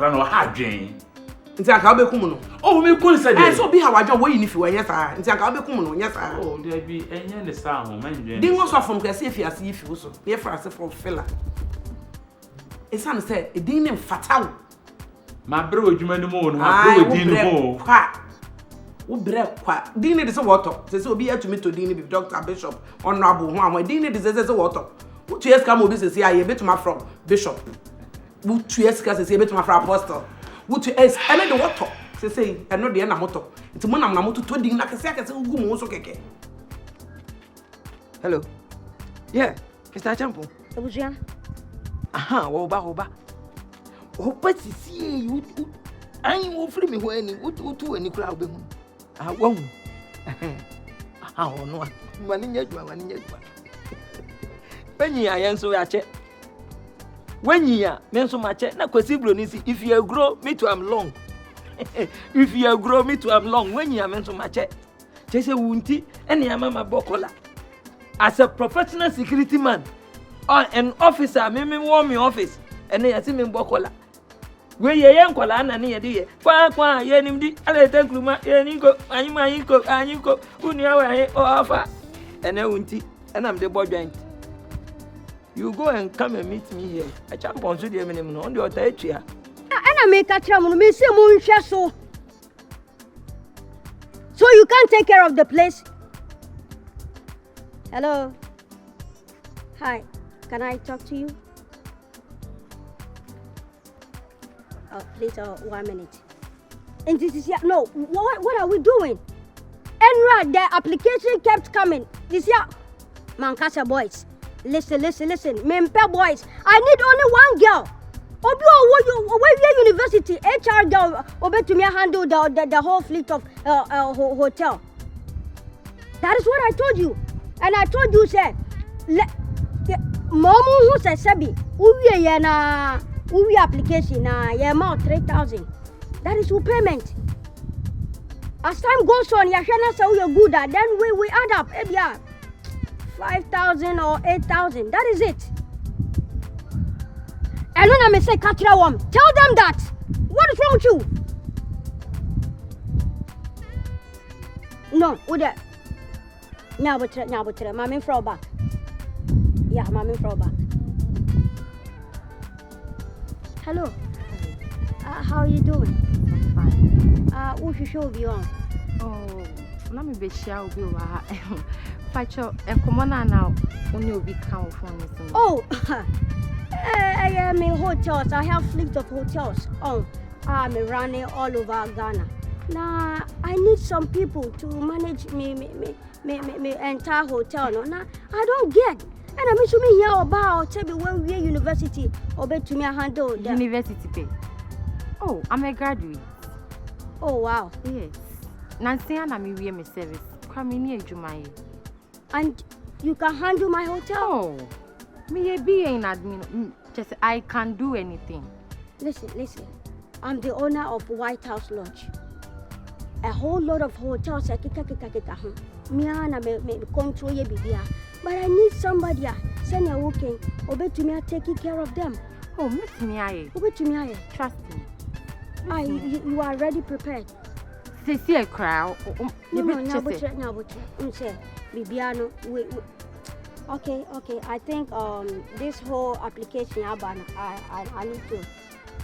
akra no ha dwen nti aka obekum no oh me kun say dey so bi ha wadwo wo yi ni fi wo nya saa nti aka obekum no nya saa oh dey bi enye ne saa ho man dwen din Osofo no kase fi ase yi fi wo so ye fra ase for filler esan say edin ne mfataw ma bre odwuma ni mo no ma bre odin ni mo wo bre kwa din ne de se woto se obi atumi to din ne bi Dr. Bishop honorable ho awon din ne de se woto wo tu eska mo bi se aye betuma from bishop wo tu eska se betuma from apostle wo tu es ene de woto se eno de na moto nti mo nam na moto to din na kase ugu mo so keke. Hello. Yeah, Mr. Champo. Abuja. Aha, wo ba. O patisi you an wo free me ho ani, wo tu ani kura obe hu. Ah, wo hu. Aha, ono a. Mani nya dwa. Wenyi ayen so ya che. Wenyi ya, me so ma che na kwasi bro ni si if you grow me to am long. If you grow me to am long, wenyi ya me so ma che. Che se wunti ene mama bokola. As a professional security man, or an officer, me warm your office, and they see me bokola. Where ye young kola na near dear. Kwa, ye nimdi, ale tankruma, ye ninko, anyiko, unia, or alpha, and I wunti, and I'm the boy joint. You go and come and meet me here. I jump on to the minimum on the other chair. And I make a trouble, Miss Moon so. So you can't take care of the place? Hello. Hi. Can I talk to you? Please, 1 minute. And this is here. No, what are we doing? Enra, the application kept coming. This here. Mankasa boys. Listen. Mempe boys. I need only one girl. Obi university HR girl. Obi to me handle the whole fleet of hotel. That is what I told you. And I told you, sir, Momo who said, Sabi, uwi application, yeah, amount 3,000. That is your payment. As time goes on, you're you're good at, then we add up, 5,000 or 8,000. That is it. And when I say, Katria Wom, tell them that. What is wrong with you? No, with that. Nyabutre, Mami throw back. Yeah, Mami throw back. Hello. How are you doing? I'm fine. Who should show you on? Oh, let me be sure I'll be Facho, and come on now. Only will be count for me. Oh, I am in hotels. I have fleet of hotels. Oh, I'm running all over Ghana. Now, I need some people to manage me entire hotel. No, now I don't get. And I'm assuming here about tell me when we university or bet to me handle the university pay. Oh, I'm a graduate. Oh wow. Yes. Nancy and I'm a service. Come in here, Jumai. And you can handle my hotel? Oh, me be an admin. Just I can do anything. Listen. I'm the owner of White House Lodge. A whole lot of hotels. Me control ye bibia. But I need somebody. Send a working. Obey to me, taking care of them. Oh, Miss me, Obey to me, trust me. You are already prepared. See a crowd. No, but say Bibiano. Okay. I think this whole application I need to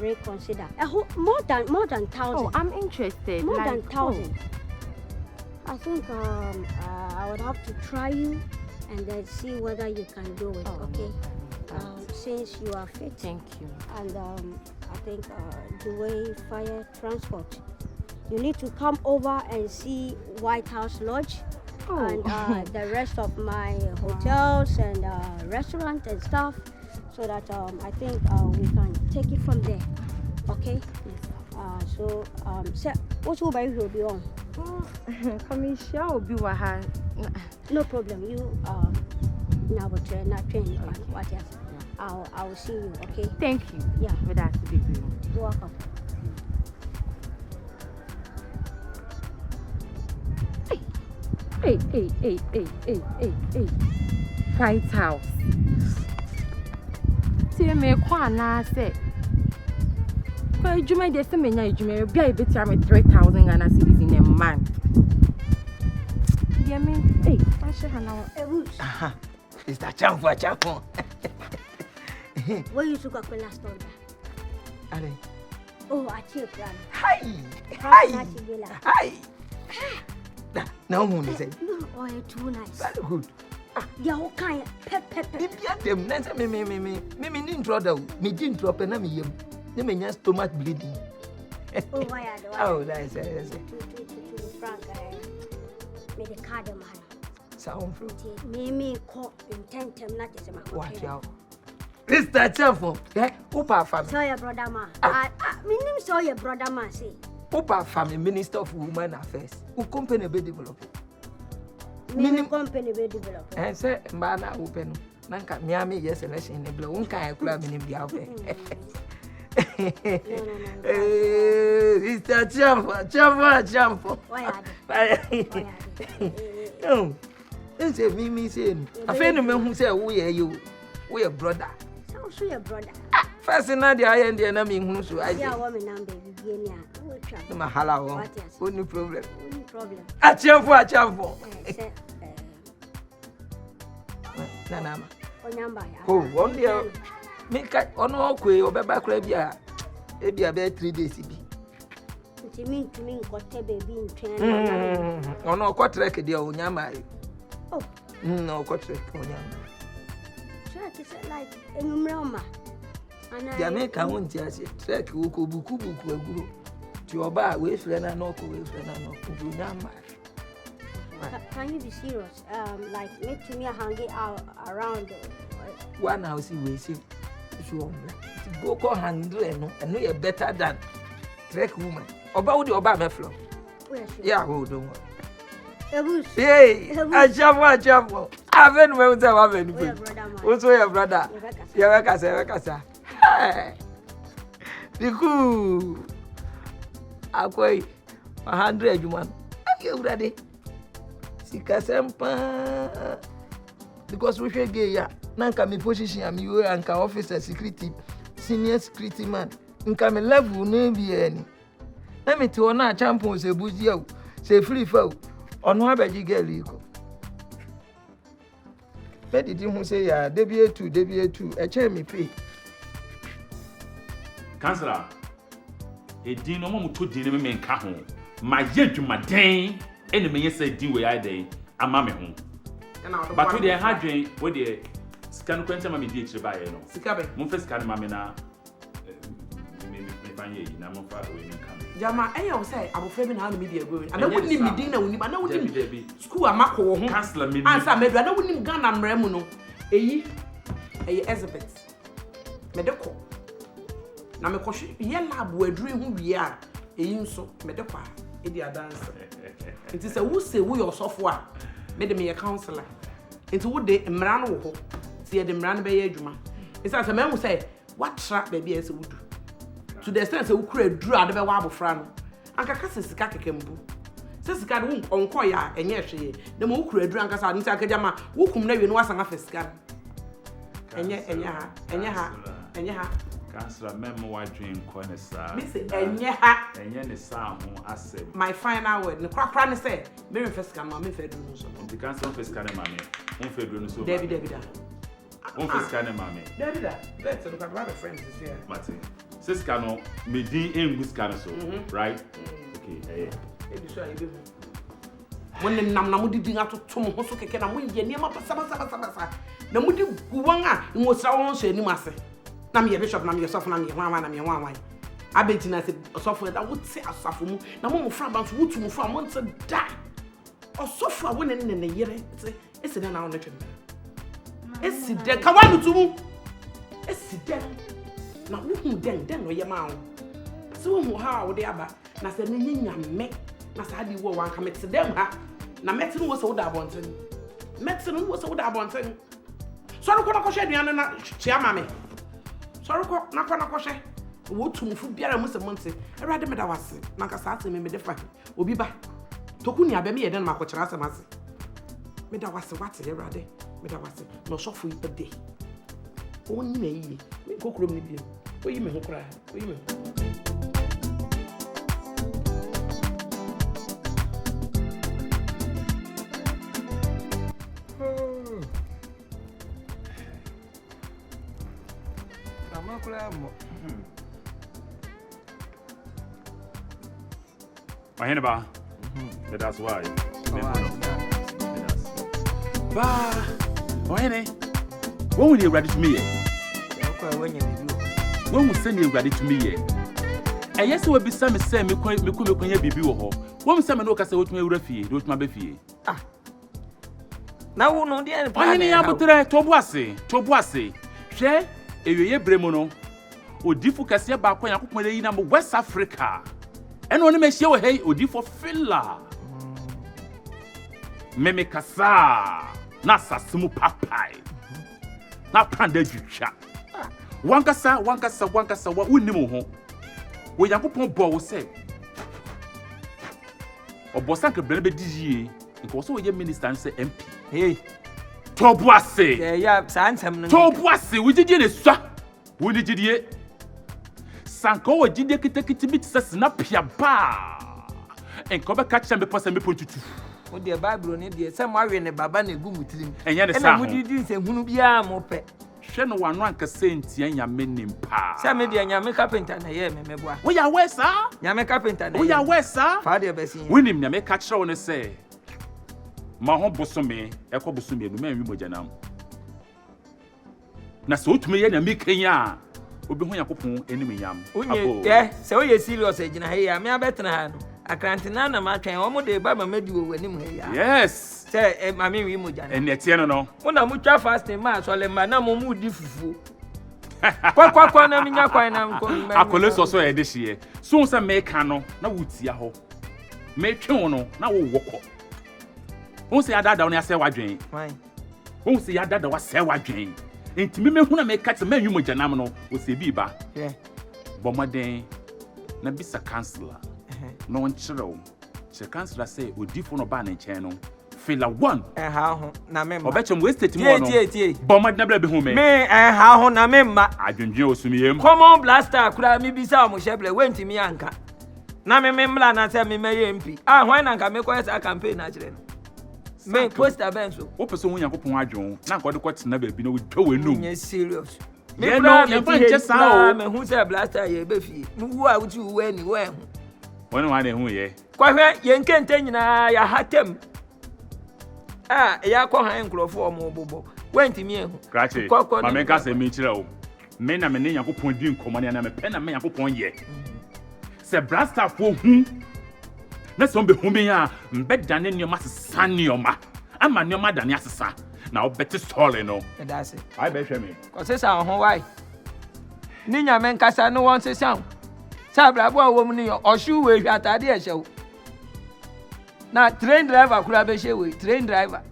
reconsider. More than 1,000. Oh, I'm interested. More than 1,000. I think I would have to try you and then see whether you can do it. Okay. Since you are fit. Thank you. And I think the way fire transport, you need to come over and see White House Lodge and the rest of my hotels and restaurants and stuff, so that I think we can take it from there. Okay. Yes. So what will be on? Commissioner will be waha. No problem. You now but not train. What else? I will see you. Okay. Thank you. Yeah. But that's the big deal. You're welcome. Hey. White House. See me kwa na say. So you may just say you may be able to me 3,000 Ghana cedis in a month. Yeah, me. Hey, I should have now. It's that champo. Where you took a last order? Ale. Oh, I check plan. Hi. No moon is it? No, oh, too nice. Very good. They are all kind of pep. If you them, me didn't draw the me didn't drop an enemy. You may just stomach bleeding. Oh, why are they? Oh, that's Frank, me the card man. Sound fruit. Me call intent not to say my watch out. Mr. Champo, Upa family. So your brother man. My name so your brother man say. Upa family Minister of Women Affairs. Who company be developing? Minim company be developing. And say Mbana open. Nanka Miami yes election in the blue. One kind of club in the out. Mr. Champo. Why are they? No. It's a Mimi saying. A friend of mine who said, we are you. We are brother. So your brother. First in the eye and the enemy who so I see a woman number. Mahala. Only problem. A champo. Nana. Oh, 1 year. Make on all quay or back rabia. Maybe about 3 days. It mean to me, got a baby in train. On no quatrack, dear Onyama. Oh, no quatrack Onyama. Like a numroma. Jamaica won't just track buku guru to your bar with friend and no with friend and no. Can you be serious? Like make to me hanging out around 1 house we see. Go call handle and know you're better than track woman. About the Obama floor. Yeah, hold on. Hey, I jump. Haven't well to also your brother. Yavaka. The cool. I'll 100 you man. Are you ready? Sikasempa. Because we should get ya. Nanka me position am you and officer security, senior security man. Nka me level no be any. Na me to na champion se bujia se free fall. Ono abeji girl iko. Where did you say ya DBA2 e che me pay. Councillor, e din no mo to din me nka ho. Ma yedwuma den ene me yesa din we ya den ama me ho. But we dey hadwen we dey scan kwenta ma me di ekire ba ye no. Sika be. Mo fa scan ma me na me fanye yi na mo fa we ni kan. Jama, I say abofra bi na no media go. And I wouldn't me din na woni, but na wouldn't school amako wo ho. Councillor me. Answer me do na wouldn't Ghana mra mu no. Eyi Elizabeth. Me de ko. Na me kohwe ye lab waduru hu wie a eyi nso me de kwa e di dance. It is a who say we Osofo a me de me ye counselor. Into wo de mra no wo ho. Ti ye de mra no be ye adwuma. It's as a man who say what trap baby as would do. To the extent that we could draw out of a wabble fran. And Cacas is Kakembu. Says God won't enquire and yes, the more could drink us out into Academa, who come never know us an office scan. And ya. Councillor, member what dream corner, sir. Miss it, and ya, and yen the sound who I said. My final word, the crack run said, Mary Fescam, Mammy Fedro. The council of Fescana, mammy, Unfedro, so David. Unfescana, mammy. David, that's a lot of friends here. Martin. Siscano, me di in Wiscano, right? Okay, when the Namudi did not to Tom Hosso can I win Yenima Sabasa. The Mudi Guanga in was our own shady master. Nam your bishop, nam yourself, nam your one, nam your one. I bet you I said, Osofo, that would say a Safu, no more from us, would to move from once a die. Osofo winning in a year, it's an hour. It's the Kawan to it's the na who den no ye ma wo so who ha wo de aba na se ne nya me na sa di wo wan ka mete dem ha na mete no wo so da abonten mete no wo so da abonten so ro ko na ko hwe duane na chia ma me so ro ko na ko hwe wo tumfu biara mu se monte erade me da wase na ka sa me de fa obi ba toku ni abe me ye den ma ko kira asem ase me da wase wate erade me da wase no Osofo yi de Only me, we go chrome. Oh, you may cry. Aheneba. That's why. Ba. Ohene. When will you ready to me? When will send you ready to me? And yes, will be some say me bibi wo ho. When some no kasa wotuma ewura fie, wotuma be fie. Ah. Na wo no dey pa. Ohene ya botre tobu ase. Hwe eweye bremu no. Odifu kase ba kwa yakopon yi na West Africa. Eno ne mehie wo hey odifo filla. Meme kasa na sasemu papai. Na panda jutwa. Wankasa wa unimu ho. We yakopon bo wo say. Obosanke brene be dijie. Nko so ye minister and say MP. Hey. Tobu ase. Yeah, sansem no. Tobu ase, we jidie ne swa. We ni jidie. Sanko we jidie kitekiti bit se snapia ba. Enko be catch me pose me pontutu. O de Bible ni de se mo awe ne baba na egu mutirim. Enye de sa. Na mudidi se hunu bia mo pe. Hwe no wano anka sentia nyame nimpa. Se me de nyame carpenter na ye memeboa. We ya we sa? Nyame carpenter na. We ya we sa? Fa de be sin. Winim nyame ka kire wo ne se. Ma ho bosome, ekobosome enu ma nwi mojanam. Na so otumi ye nyame kenya. Obi ho yakopon enim nyam. Unye, se oye serious agina he ya me abetena ha no. Akrantina na ma twen omo de baba madi wo wanim he ya. Yes. Se mame wi moja na. Enetie no. Una mu twa fasting ma so le ma na mo mu di fufu. Kwa na minya kwa na nko. Akole so e de hie. So se me ka no na wutia ho. Me twen no na wo wokọ. Won se adada won ase wadwen. Why? Won se adada wa se wadwen. Enti me hu na me ka te ma nwumo janam no o se bi ba. Yeah. Bomoden na bisa counselor. No one chiro. Che counselor say odifo no ba na nchen no. Fila 1. Ha ho na me ma. Obechem we state mo no. Bomoden na bra be hu me. Me ha ho na me ma. Adwendwen osumiyem. Common blaster kura mi bisa mo sheble wentimi anka. Na me mla na say me meye MP. Ah hwan na nka me ko esa campaign na kire no. Me poster benso. Wo person wo yakopon adwon na nka de kwatena ba bi no dwo wenum. Nye serious. Me no ye ban che sa o. Me hu say blaster ye be fie. Nu wo a wuti wo ani wo ehu. Wonu wa na ehu ye. Kwa hwe ye nkente nyina ya hatem. Ah, ya ko han nkrofo omo bobo. Wentimi ehu. Krache. Ma me ka se me kire o. Me na me ne yakopon di nkomo na me pe na me yakopon ye. Se blaster fo hu. Na so be hu me ya mbedane nioma sesa nioma. Ama nioma dane asesa. Na obeti story no. That's it. I be hwe me. Ko se sa ho why? Ni nyame nkasa no won se sa. Sa brabo a wo mu ni oshu we hwa atade e hyew. Na train driver kura be hye we, train driver.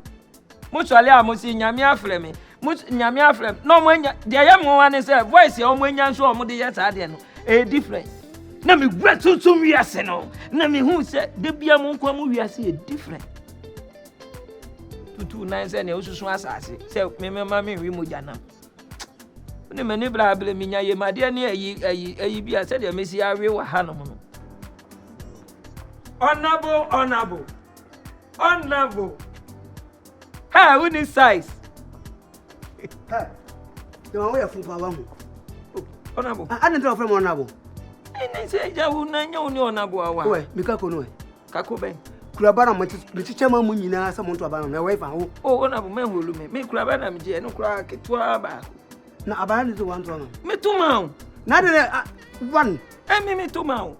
Mo swale a mo si nyame afre me. Mo nyame afre. No mo nya de ye mo wane se voice e o mo nya nso o mo de ye sa de no. E different. Na me gwa tutum wiase no. Na me hu se de bia mo nkwa mo wiase e different. Tutu na se ne osusu asase. Se me ma me wi mo janam. Ne me ne bra bele minya ye made ne ayi bia se de mesi awe wa hanom no. Honorable. Ha, we need size. Hey. No we afu pa wa hu. Honorable. I don't from honorable. I say ja hu na nya uni honorable awa. We, mika ko no we. Kako ben. Kura ba na mo chiche ma mu nyina sa mo nto aba na we fa ho. Oh, honorable me holu me. Me kura ba na me je no kura ketwa ba. Na aba ni to wan to no. Me tuma. Na de one. Me tuma.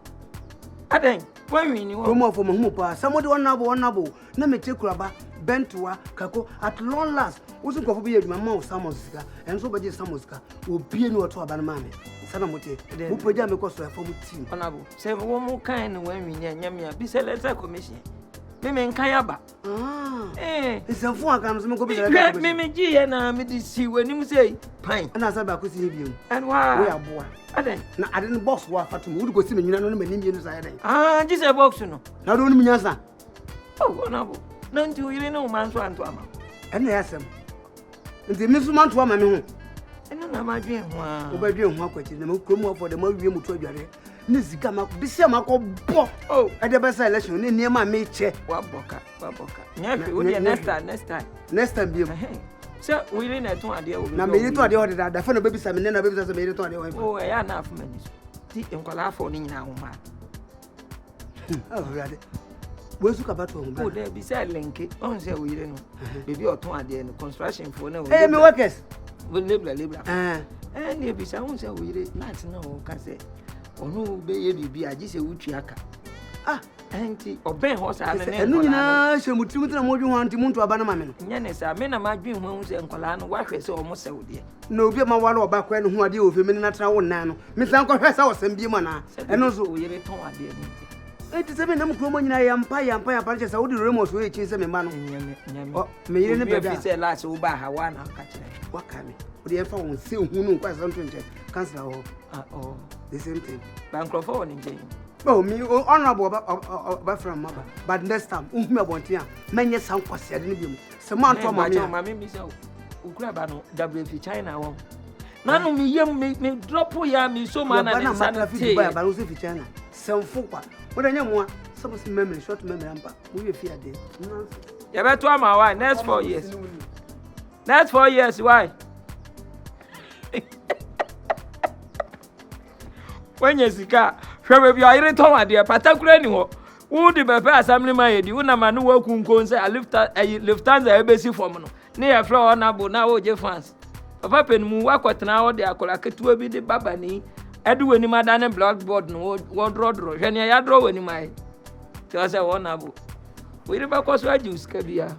Aden, when we ni wo. Promo for mo pa. Somebody honorable. Na me che kura ba bentoa kako at long last. Wo sun ko fo be adwuma ma o samosika. Enso be je samosika. Obi ni oto aba na ma me. Sana mote. Wo proja me ko so for mo team. Honorable. Say wo mo kan no when we ni anyame a bi se letter commission. Me nkan aba. Isanfo aka no so me ko be letter commission. Me gi ye na me di si wanim say pan. Na sa ba ko si biom. And why? We aboa. Aden. Na aden boss wa fatum. Wo go si me nyina no me nim bi no sa aden. Ah, ji say box no. Na do nim nyasa. Oh, honorable. Na nti yire no man so anto ama. Ena yasem. Nti me so man to ama me ho. Ena na ma dwen ho a. Wo ba dwen ho akwachi na me kromu afọ de ma wie mu to adware. Ni zika ma bisia ma ko bo. Oh, e de be say election ni niam ma me che. Wa boka. Nya fi wo de next time. Next time biom. So we didn't have to idea. Na me yiri to ade ode da fa no baby sa me na baby sa me yiri to ade ode. Oh, ya na afu mani. Ti enkola afọ ni nyina ho ma. Oh, really? We su ka ba to ho ba. Oh, there be say lenke. On say we yiri no. Baby oton ade no construction for na. Eh, me workers. We labor. Ne be say on say we yiri night na o ka say. Onu be ye bibi agi say wutu aka. Enti oben ho sa na ne. Enu nyina hye mutimu na modwi ho anti muntu aba na ma me no. Nya ne sa me na madwi ho se enkola no wa hwe se o mo se wo de. Na obi ma wala oba kwa no ho ade o fe me na tra wo nan no. Me san ko hwe sa wo sam bi ma na. Eno so o yere ton ade ni. Enti se me na mkro mo nyina yampa che sa wo di remote wo e chi se me ma no. Nyame. O me yire ne bebe. Fi se last wo ba ha wa na ka kire. Wa ka me. O de fa won se hu no kwa sa ntonche. Cancel ho. Oh. The same thing. Bankrofo won nje. Oh, me honorable about from mother. But next time, me abontia. Menye san kwase ade ne biom. Se man to mama. Me say ukura ba no WF China won. Nanu me yem me drop ya me so man na na sanity. Ba no se fi China. Semfo kwa. Wo da nya mo a, some memory short memory ampa. We we fi ade. Ya beto ama why next 4 years. Next 4 years why? When you sika hwe bi ayire ton ade patakura ni ho wo di bepe assembly man yedi wo na ma no waku nko nse Lufthansa ebesi form no ne ya fra honorable na wo je fans papa pen mu wakotena wo de akola ketua bi de baba ni edu wani madane blackboard no wo draw hwe ne ya draw wani mai ti o se honorable we ri ba ko so aju ska bia